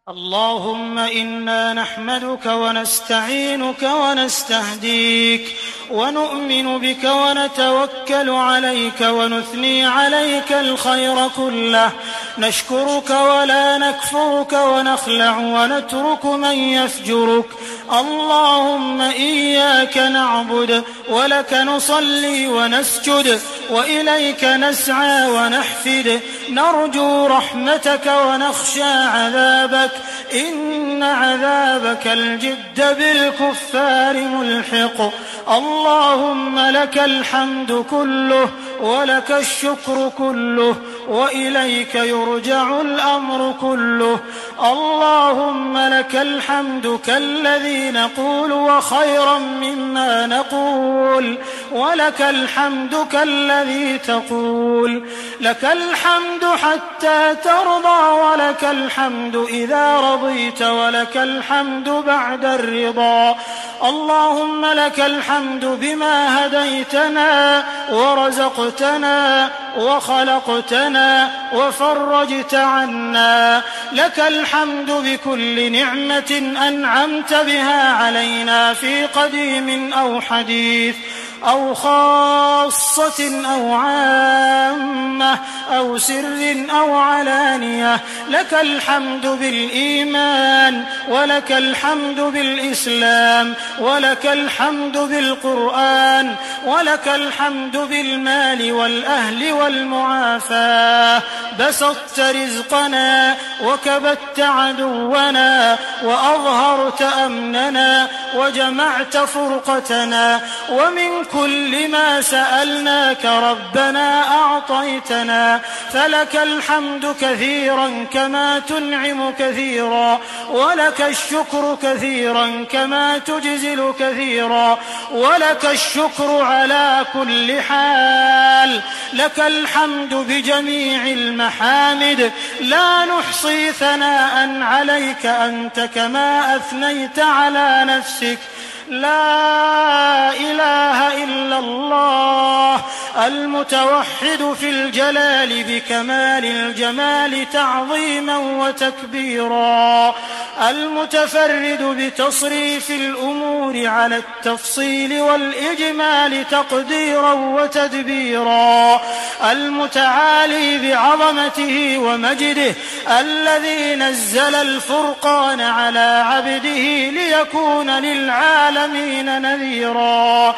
اللهم إنا نحمدك ونستعينك ونستهديك ونؤمن بك ونتوكل عليك ونثني عليك الخير كله، نشكرك ولا نكفرك ونخلع ونترك من يفجرك. اللهم إياك نعبد ولك نصلي ونسجد وإليك نسعى ونحفد، نرجو رحمتك ونخشى عذابك، إن عذابك الجد بالكفار ملحق. اللهم لك الحمد كله ولك الشكر كله وإليك يرجع الأمر كله. اللهم لك الحمد كالذي نقول وخيرا مما نقول، ولك الحمد كالذي تقول. لك الحمد حتى ترضى ولك الحمد إذا رضيت ولك الحمد بعد الرضا. اللهم لك الحمد بما هديتنا ورزقتنا وخلقتنا وفرجت عنا. لك الحمد بكل نعمة أنعمت بها علينا في قديم أو حديث أو خاصة أو عامة أو سر أو علانية. لك الحمد بالإيمان ولك الحمد بالإسلام ولك الحمد بالقرآن ولك الحمد بالمال والأهل والمعافاة. بسطت رزقنا وكبت عدونا وأظهرت أمننا وجمعت فرقتنا، ومن كل ما سألناك ربنا أعطيتنا. فلك الحمد كثيرا كما تنعم كثيرا، ولك الشكر كثيرا كما تجزل كثيرا، ولك الشكر على كل حال. لك الحمد بجميع المحامد، لا نحصي ثناء عليك أنت كما أثنيت على نفسك. لا إله إلا الله المتوحد في الجلال بكمال الجمال تعظيما وتكبيرا، المتفرد بتصريف الأمور على التفصيل والإجمال تقديرا وتدبيرا، المتعالي بعظمته ومجده، الذي نزل الفرقان على عبده ليكون للعالمين نذيرا.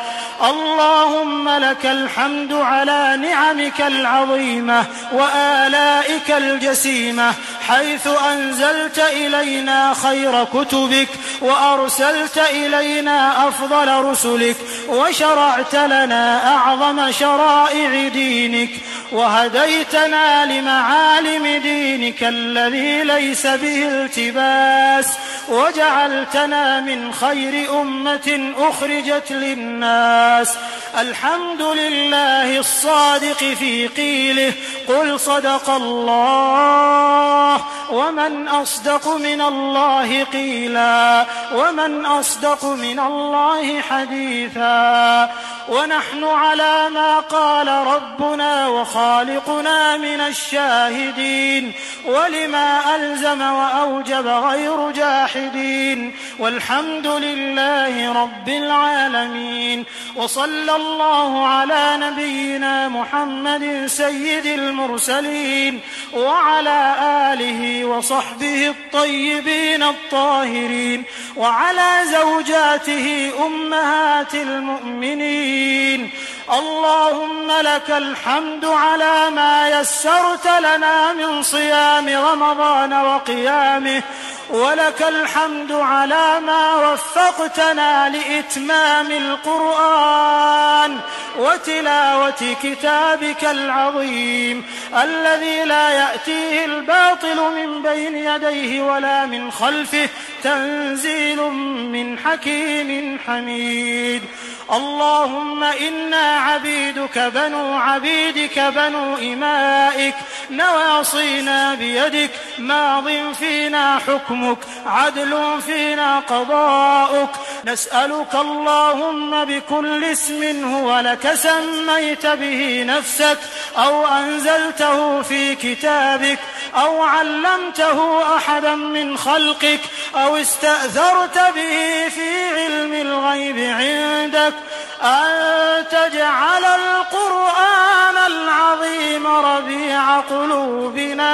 اللهم لك الحمد على نعمك العظيمة وآلائك الجسيمة، حيث أنزلت إلينا خير كتبك وأرسلت إلينا أفضل رسلك وشرعت لنا أعظم شرائع دينك وهديتنا لمعالم دينك الذي ليس به التباس، وجعلتنا من خير أمة أخرجت للناس. الحمد لله الصادق في قيله قل صدق الله، ومن أصدق من الله قيلا، ومن أصدق من الله حديثا. ونحن على ما قال ربنا وخالقنا من الشاهدين، ولما ألزم وأوجب غير جاحدين، والحمد لله رب العالمين. وصلى الله على نبينا محمد سيد المرسلين وعلى آله وصحبه الطيبين الطاهرين، وعلى زوجاته أمهات المؤمنين. اللهم لك الحمد على ما يسرت لنا من صيام رمضان وقيامه، ولك الحمد على ما وفقتنا لإتمام القرآن وتلاوة كتابك العظيم الذي لا يأتيه الباطل من بين يديه ولا من خلفه، تنزيل من حكيم حميد. اللهم إنا عبيدك بنو عبيدك بنو إمائك، نواصينا بيدك، ماض فينا حكمك، عدل فينا قضاؤك. نسألك اللهم بكل اسم هو لك سميت به نفسك أو أنزلته في كتابك أو علمته أحدا من خلقك أو استأثرت به في علم الغيب عندك أن تجعل القرآن العظيم ربيع قلوبنا،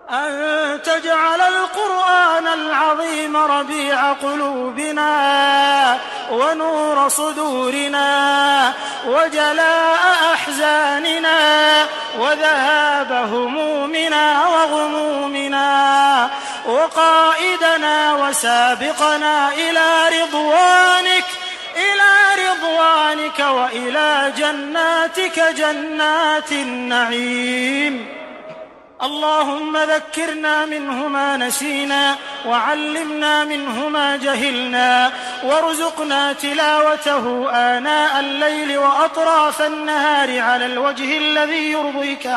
أن تجعل القرآن العظيم ربيع قلوبنا ونور صدورنا وجلاء أحزاننا وذهاب همومنا وغمومنا، وقائدنا وسابقنا إلى رضوانك وإلى جناتك جنات النعيم. اللهم ذكرنا منه ما نسينا وعلمنا منه ما جهلنا، وارزقنا تلاوته آناء الليل وأطراف النهار على الوجه الذي يرضيك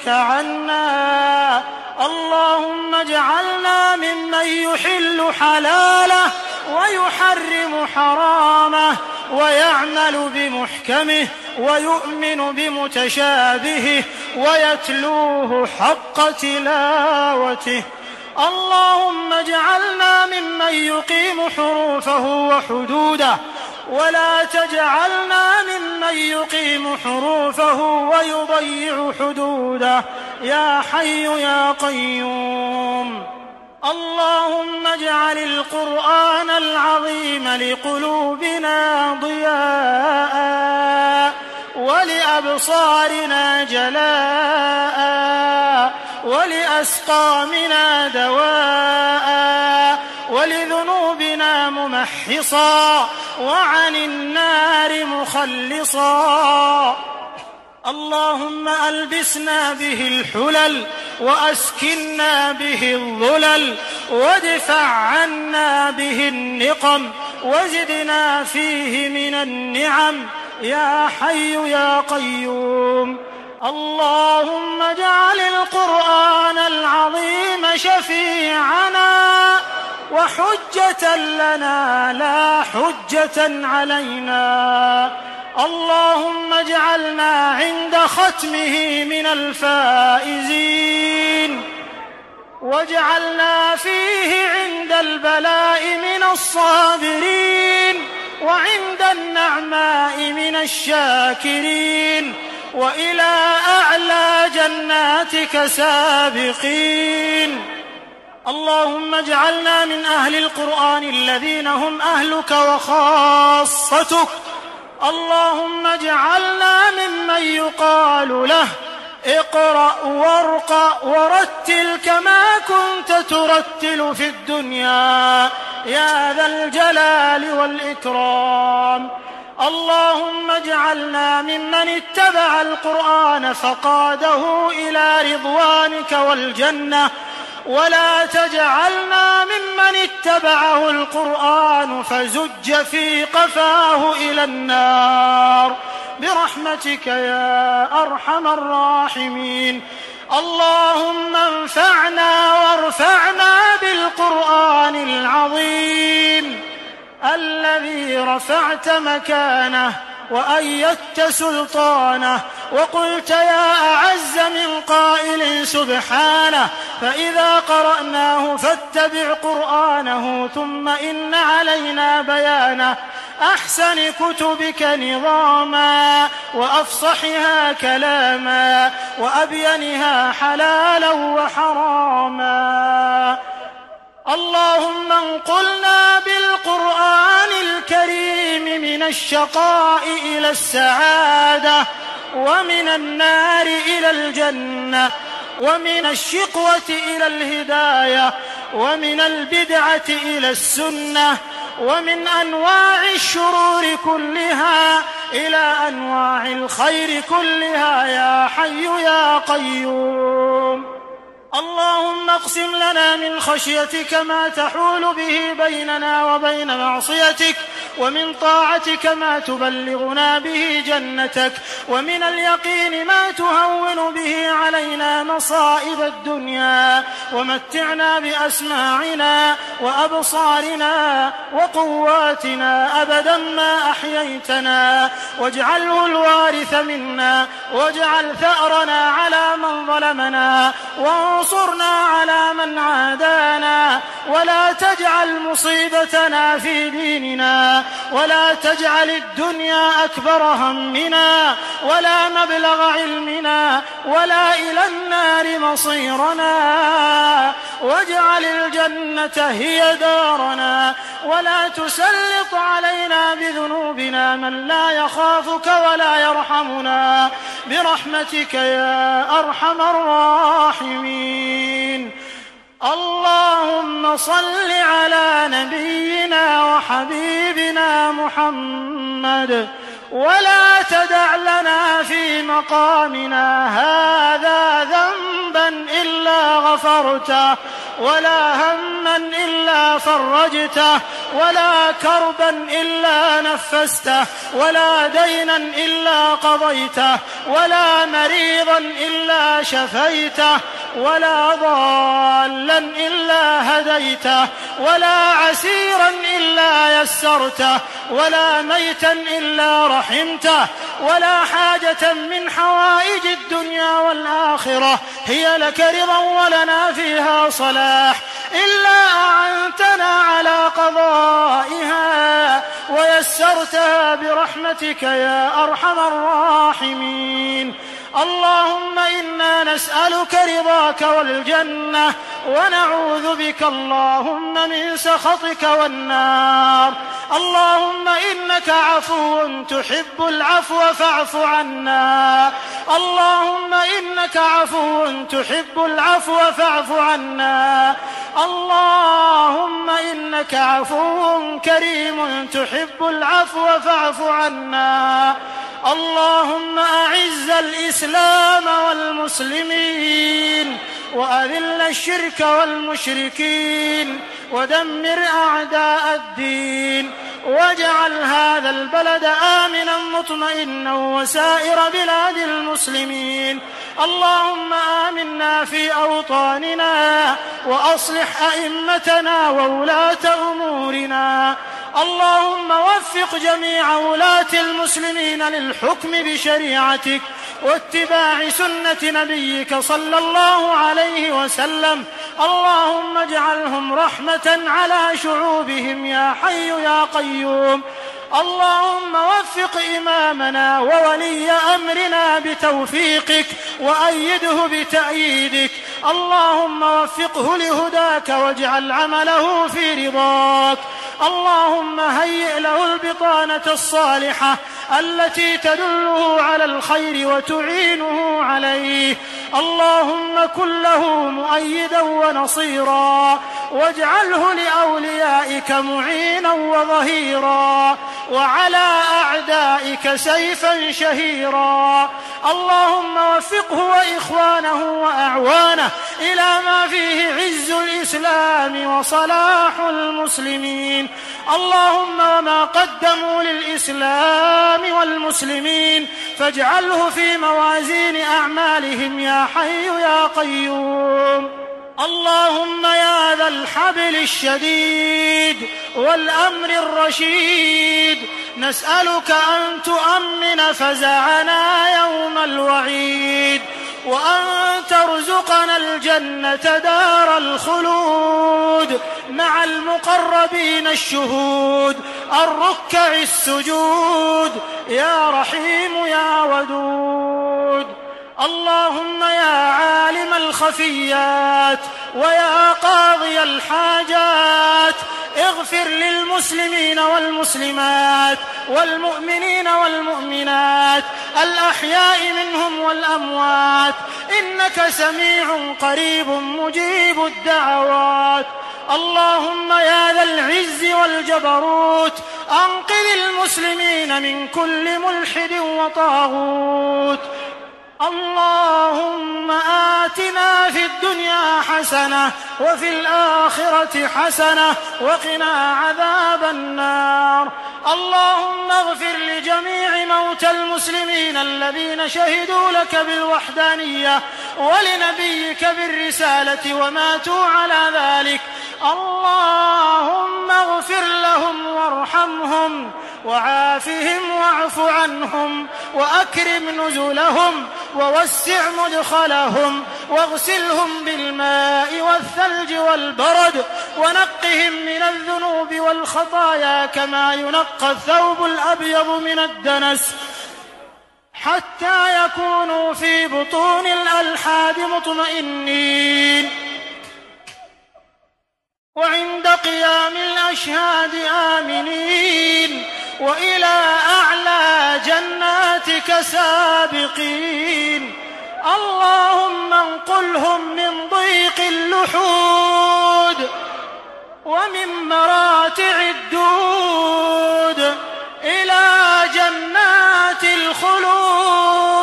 عنا. اللهم اجعلنا ممن يحل حلاله ويحرم حرامه ويعمل بمحكمه ويؤمن بمتشابهه ويتلوه حق تلاوته. اللهم اجعلنا ممن يقيم حروفه وحدوده، ولا تجعلنا ممن يقيم حروفه ويضيع حدوده يا حي يا قيوم. اللهم اجعل القرآن العظيم لقلوبنا ضياء ولأبصارنا جلاء ولأسقامنا دواء ولذنوبنا ممحصا وعن النار مخلصا. اللهم ألبسنا به الحلل وأسكنا به الظلل وادفع عنا به النقم وزدنا فيه من النعم يا حي يا قيوم. اللهم اجعل القرآن العظيم شفيعنا وحجة لنا لا حجة علينا. اللهم اجعلنا عند ختمه من الفائزين، واجعلنا فيه عند البلاء من الصابرين، وعند النعماء من الشاكرين، وإلى أعلى جناتك سابقين. اللهم اجعلنا من أهل القرآن الذين هم أهلك وخاصتك. اللهم اجعلنا ممن يقال له اقرأ وارقى ورتل كما كنت ترتل في الدنيا يا ذا الجلال والإكرام. اللهم اجعلنا ممن اتبع القرآن فقاده إلى رضوانك والجنة، ولا تجعلنا ممن اتبعه القرآن فزج في قفاه إلى النار برحمتك يا أرحم الراحمين. اللهم انفعنا وارفعنا بالقرآن العظيم الذي رفعت مكانه وأيدت سلطانه، وقلت يا أعز من قائل سبحانه فإذا قرأناه فاتبع قرآنه ثم إن علينا بيانه، أحسن كتبك نظاما وأفصحها كلاما وأبينها حلالا وحراما. اللهم انقلنا بالقرآن الكريم من الشقاء إلى السعادة، ومن النار إلى الجنة، ومن الشقوة إلى الهداية، ومن البدعة إلى السنة، ومن أنواع الشرور كلها إلى أنواع الخير كلها يا حي يا قيوم. اللهم اقسم لنا من خشيتك ما تحول به بيننا وبين معصيتك، ومن طاعتك ما تبلغنا به جنتك، ومن اليقين ما تهون به علينا مصائب الدنيا، ومتعنا بأسماعنا وأبصارنا وقواتنا أبدا ما أحييتنا، واجعله الوارث منا، واجعل ثأرنا على من ظلمنا، وانصرنا على من عادانا، ولا تجعل مصيبتنا في ديننا، ولا تجعل الدنيا أكبر همنا ولا مبلغ علمنا ولا إلى النار مصيرنا، واجعل الجنة هي دارنا، ولا تسلط علينا بذنوبنا من لا يخافك ولا يرحمنا، برحمتك يا أرحم الراحمين. اللهم صل على نبينا وحبيبنا محمد، ولا تدع لنا في مقامنا هذا ذنبا إلا غفرته، ولا هما إلا فرجته، ولا كربا إلا نفسته، ولا دينا إلا قضيته، ولا مريضا إلا شفيته، ولا ضالا إلا هديته، ولا عسيرا إلا يسرته، ولا ميتا إلا رحمته، ولا حاجة من حوائج الدنيا والآخرة هي لك رضا ولنا فيها صلاح إلا أعنتنا على قضائها ويسرتها برحمتك يا أرحم الراحمين. اللهم إنا نسألك رضاك والجنة، ونعوذ بك اللهم من سخطك والنار. اللهم إنك عفو تحب العفو فاعف عنا، اللهم إنك عفو تحب العفو فاعف عنا، اللهم إنك عفو كريم تحب العفو فاعف عنا. اللهم أعز الإسلام والمسلمين، وأذل الشرك والمشركين، ودمر أعداء الدين، واجعل هذا البلد آمنا مطمئنا وسائر بلاد المسلمين. اللهم آمنا في أوطاننا، وأصلح أئمتنا وولاة أمورنا. اللهم وفق جميع ولاة المسلمين للحكم بشريعتك واتباع سنة نبيك صلى الله عليه وسلم. اللهم اجعلهم رحمة على شعوبهم يا حي يا قيوم. اللهم وفق إمامنا وولي أمرنا بتوفيقك، وأيده بتأييدك. اللهم وفقه لهداك، واجعل عمله في رضاك. اللهم هيئ له البطانة الصالحة التي تدله على الخير وتعينه عليه. اللهم كن له مؤيدا ونصيرا، واجعله لأوليائك معينا وظهيرا، وعلى أعدائك سيفا شهيرا. اللهم وفقه وإخوانه وأعوانه إلى ما فيه عز الإسلام وصلاح المسلمين. اللهم وما قدموا للإسلام والمسلمين فاجعله في موازين أعمالهم يا حي يا قيوم. اللهم يا ذا الحبل الشديد والأمر الرشيد، نسألك أن تؤمن فزعنا يوم الوعيد، وأن ترزقنا الجنة دار الخلود مع المقربين الشهود الركع السجود يا رحيم يا ودود. اللهم يا عالم الخفيات ويا قاضي الحاجات، اغفر للمسلمين والمسلمات والمؤمنين والمؤمنات الأحياء منهم والأموات، إنك سميع قريب مجيب الدعوات. اللهم يا ذا العز والجبروت، أنقذ المسلمين من كل ملحد وطاغوت. اللهم آتنا في الدنيا حسنة وفي الآخرة حسنة وقنا عذاب النار. اللهم اغفر لجميع موتى المسلمين الذين شهدوا لك بالوحدانية ولنبيك بالرسالة وماتوا على ذلك. اللهم اغفر لهم وارحمهم وعافهم واعف عنهم وأكرم نزلهم ووسع مدخلهم واغسلهم بالماء والثلج والبرد ونقهم من الذنوب والخطايا كما ينقى الثوب الأبيض من الدنس، حتى يكونوا في بطون الألحاد مطمئنين، وعند قيام الأشهاد آمنين، وإلى أعلى جناتك سابقين. اللهم انقلهم من ضيق اللحود ومن مراتع الدود إلى جنات الخلود.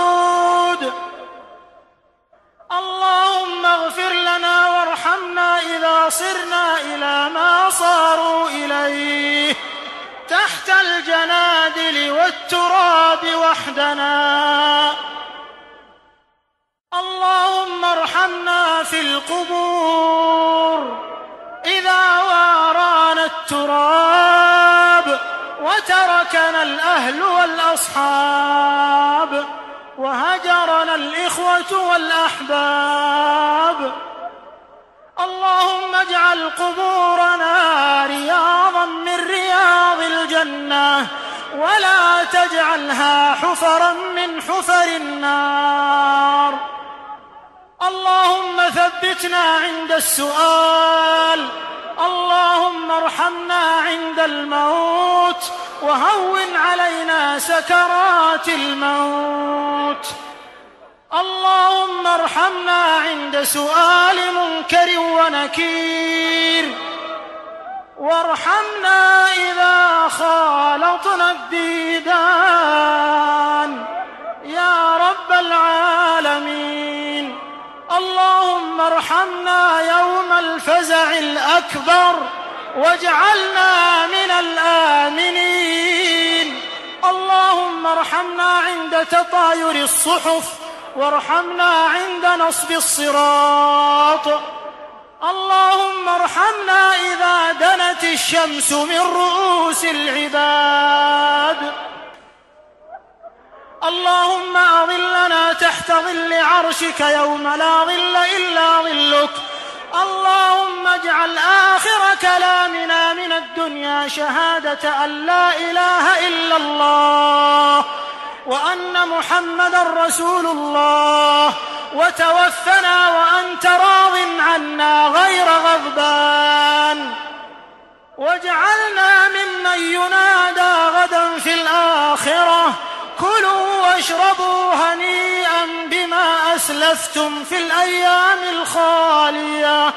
اللهم اغفر لنا وارحمنا إذا صرنا إلى ما صاروا إليه تحت الجنادل والتراب وحدنا. اللهم ارحمنا في القبور إذا وارانا التراب وتركنا الأهل والأصحاب وهجرنا الإخوة والأحباب. اللهم اجعل قبورنا رياضا من رياض الجنة ولا تجعلها حفرا من حفر النار. اللهم ثبتنا عند السؤال. اللهم ارحمنا عند الموت وهون علينا سكرات الموت. اللهم ارحمنا عند سؤال منكر ونكير، وارحمنا إذا خالطنا الديدان يا رب العالمين. اللهم ارحمنا يوم الفزع الأكبر واجعلنا من الآمنين. اللهم ارحمنا عند تطاير الصحف وارحمنا عند نصب الصراط. اللهم ارحمنا إذا دنت الشمس من رؤوس العباد. اللهم أظلنا تحت ظل عرشك يوم لا ظل إلا ظلك. اللهم اجعل آخر كلامنا من الدنيا شهادة أن لا إله إلا الله وأن محمدا رسول الله، وتوفنا وأنت راض عنا غير غضبان، واجعلنا ممن ينادى غدا في الآخرة كلوا واشربوا هنيئا بما أسلفتم في الأيام الخالية.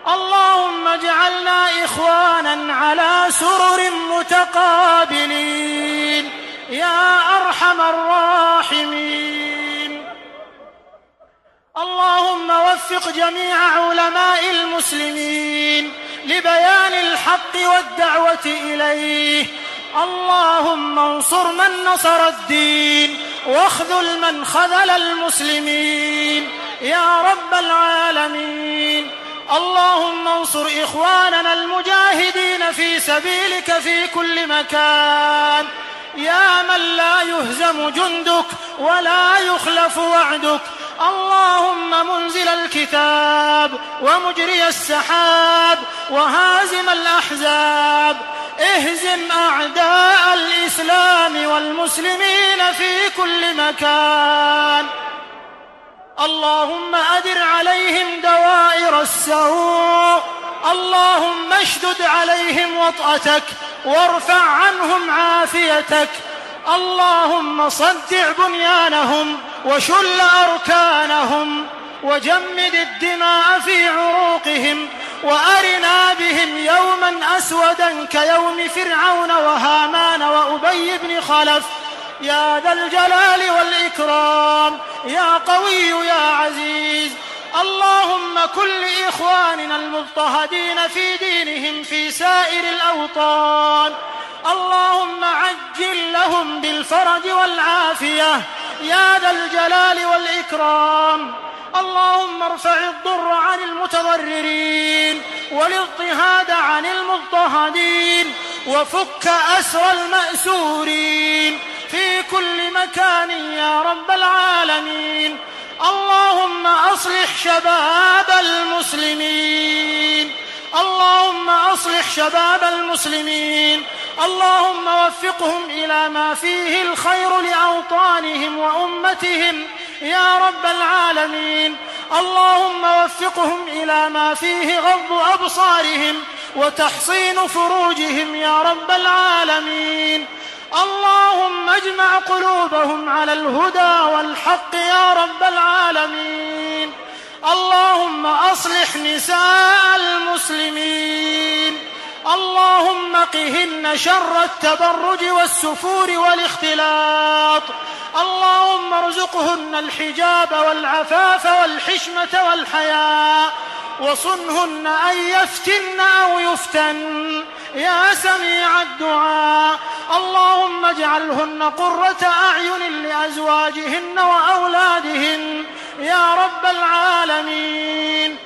اللهم اجعلنا إخوانا على سرر متقابلين يا أرحم الراحمين. اللهم وفق جميع علماء المسلمين لبيان الحق والدعوة إليه. اللهم انصر من نصر الدين واخذل من خذل المسلمين يا رب العالمين. اللهم انصر إخواننا المجاهدين في سبيلك في كل مكان يا من لا يهزم جندك ولا يخلف وعدك. اللهم منزل الكتاب ومجري السحاب وهازم الأحزاب، اهزم أعداء الإسلام والمسلمين في كل مكان. اللهم أدر عليهم دوائر السوء. اللهم اشدد عليهم وطأتك وارفع عنهم عافيتك. اللهم صدع بنيانهم وشل أركانهم وجمد الدماء في عروقهم، وأرنا بهم يوما أسودا كيوم فرعون وهامان وأبي بن خلف يا ذا الجلال والإكرام يا قوي يا عزيز. اللهم كن لإخواننا المضطهدين في دينهم في سائر الأوطان. اللهم عجل لهم بالفرج والعافية يا ذا الجلال والإكرام. اللهم ارفع الضر عن المتضررين والاضطهاد عن المضطهدين وفك أسر المأسورين في كل مكان يا رب العالمين. اللهم أصلح شباب المسلمين، اللهم أصلح شباب المسلمين، اللهم وفقهم إلى ما فيه الخير لأوطانهم وأمتهم يا رب العالمين. اللهم وفقهم إلى ما فيه غض أبصارهم وتحصين فروجهم يا رب العالمين. اللهم اجمع قلوبهم على الهدى والحق يا رب العالمين. اللهم أصلح نساء المسلمين، اللهم قهن شر التبرج والسفور والاختلاط. اللهم ارزقهن الحجاب والعفاف والحشمة والحياء، وصنهن أن يفتن أو يفتن يا سميع الدعاء. اللهم اجعلهن قرة أعين لأزواجهن وأولادهن يا رب العالمين.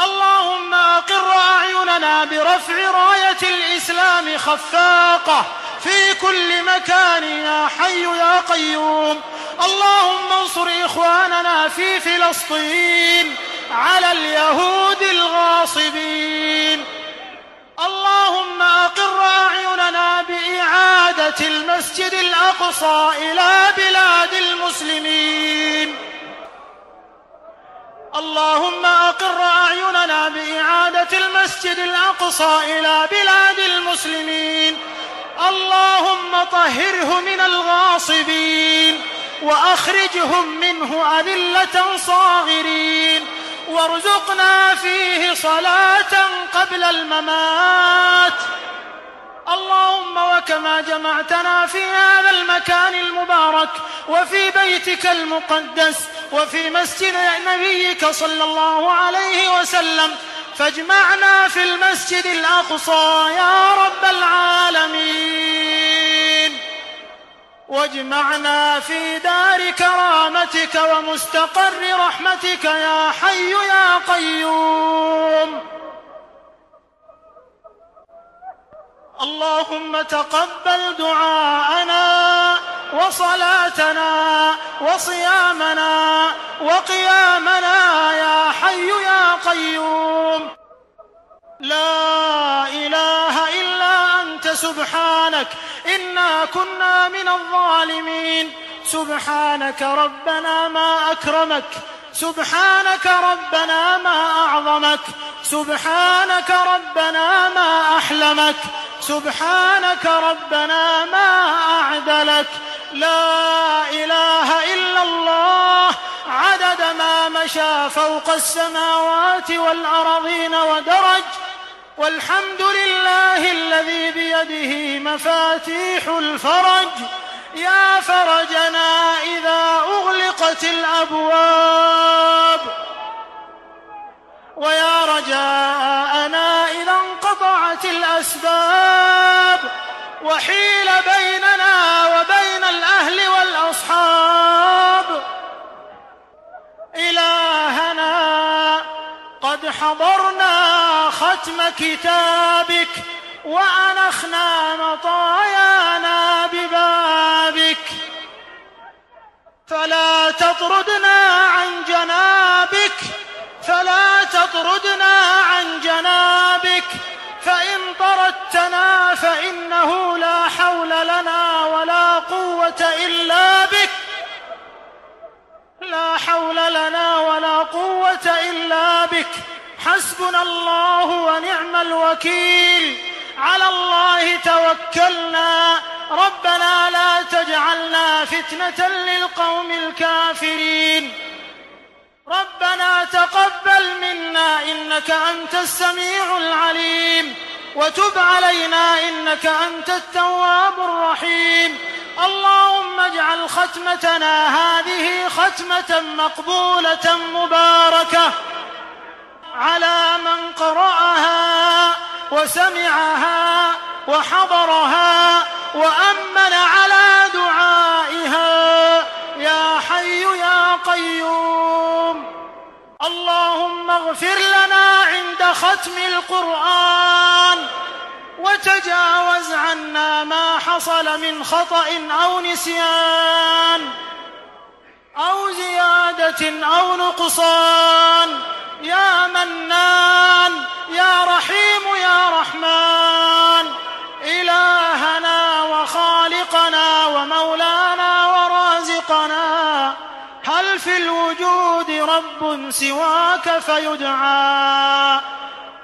اللهم أقر أعيننا برفع راية الإسلام خفاقة في كل مكان يا حي يا قيوم. اللهم انصر إخواننا في فلسطين على اليهود الغاصبين. اللهم أقر أعيننا بإعادة المسجد الأقصى إلى بلاد المسلمين. اللهم أقر أعيننا بإعادة المسجد الأقصى إلى بلاد المسلمين. اللهم طهره من الغاصبين وأخرجهم منه أذلة صاغرين، وارزقنا فيه صلاة قبل الممات. اللهم وكما جمعتنا في هذا المكان المبارك وفي بيتك المقدس وفي مسجد نبيك صلى الله عليه وسلم، فاجمعنا في المسجد الأقصى يا رب العالمين، واجمعنا في دار كرامتك ومستقر رحمتك يا حي يا قيوم. اللهم تقبل دعاءنا وصلاتنا وصيامنا وقيامنا يا حي يا قيوم. لا إله إلا أنت سبحانك إنا كنا من الظالمين. سبحانك ربنا ما أكرمك، سبحانك ربنا ما أعظمك، سبحانك ربنا ما أحلمك، سبحانك ربنا ما أعدلك. لا إله إلا الله عدد ما مشى فوق السماوات والأرضين ودرج، والحمد لله الذي بيده مفاتيح الفرج. يا فرجنا إذا أغلقت الأبواب، ويا رجاءنا إذا انقطعت الأسباب، وحيل بيننا وبين الأهل والأصحاب. إلهنا قد حضرنا ختم كتابك وأنخنا مطايانا ببابك، فلا تطردنا عن جنابك، فلا تطردنا عن جنابك، فإن طردتنا فإنه لا حول لنا ولا قوة إلا بك، لا حول لنا ولا قوة إلا بك. حسبنا الله ونعم الوكيل، على الله توكلنا. ربنا لا تجعلنا فتنة للقوم الكافرين. ربنا تقبل منا إنك أنت السميع العليم، وتب علينا إنك أنت التواب الرحيم. اللهم اجعل ختمتنا هذه ختمة مقبولة مباركة على من قرأها وسمعها وحضرها وأمن على دعائها يا حي يا قيوم. اللهم اغفر لنا عند ختم القرآن، وتجاوز عنا ما حصل من خطأ أو نسيان أو زيادة أو نقصان، يا منان يا رحيم يا رحمن، إلهنا وخالقنا ومولانا ورازقنا. هل في الوجود رب سواك فيدعى،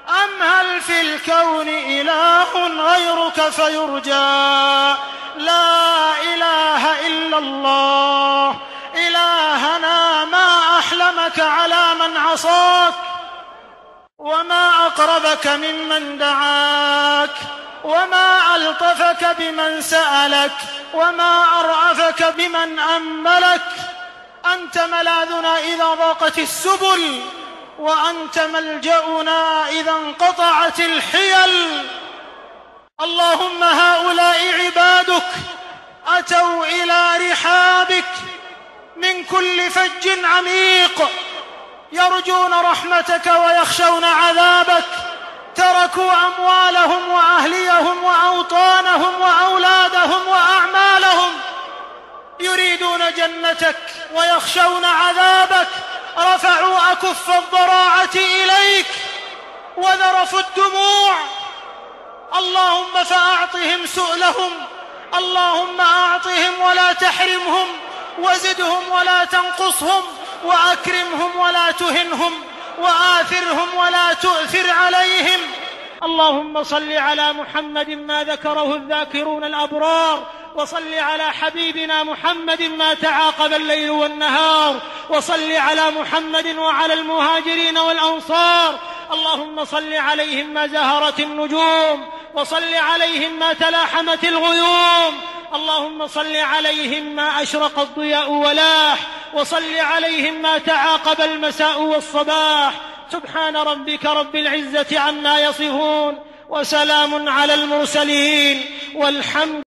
أم هل في الكون إله غيرك فيرجى؟ لا إله إلا الله. إلهنا ما أحلمك على من عصاك، وما أقربك ممن دعاك، وما ألطفك بمن سألك، وما أرأفك بمن أملك. أنت ملاذنا إذا ضاقت السبل، وأنت ملجأنا إذا انقطعت الحيل. اللهم هؤلاء عبادك أتوا إلى رحابك من كل فج عميق، يرجون رحمتك ويخشون عذابك، تركوا أموالهم وأهليهم وأوطانهم وأولادهم وأعمالهم، يريدون جنتك ويخشون عذابك، رفعوا أكف الضراعة إليك وذرفوا الدموع. اللهم فأعطهم سؤلهم، اللهم أعطهم ولا تحرمهم، وزدهم ولا تنقصهم، وأكرمهم ولا تهنهم، وآثرهم ولا تؤثر عليهم. اللهم صل على محمد ما ذكره الذاكرون الأبرار، وصل على حبيبنا محمد ما تعاقب الليل والنهار، وصل على محمد وعلى المهاجرين والأنصار. اللهم صل عليهم ما زهرت النجوم، وصل عليهم ما تلاحمت الغيوم. اللهم صل عليهم ما أشرق الضياء ولاح، وصل عليهم ما تعاقب المساء والصباح. سبحان ربك رب العزة عما يصفون، وسلام على المرسلين، والحمد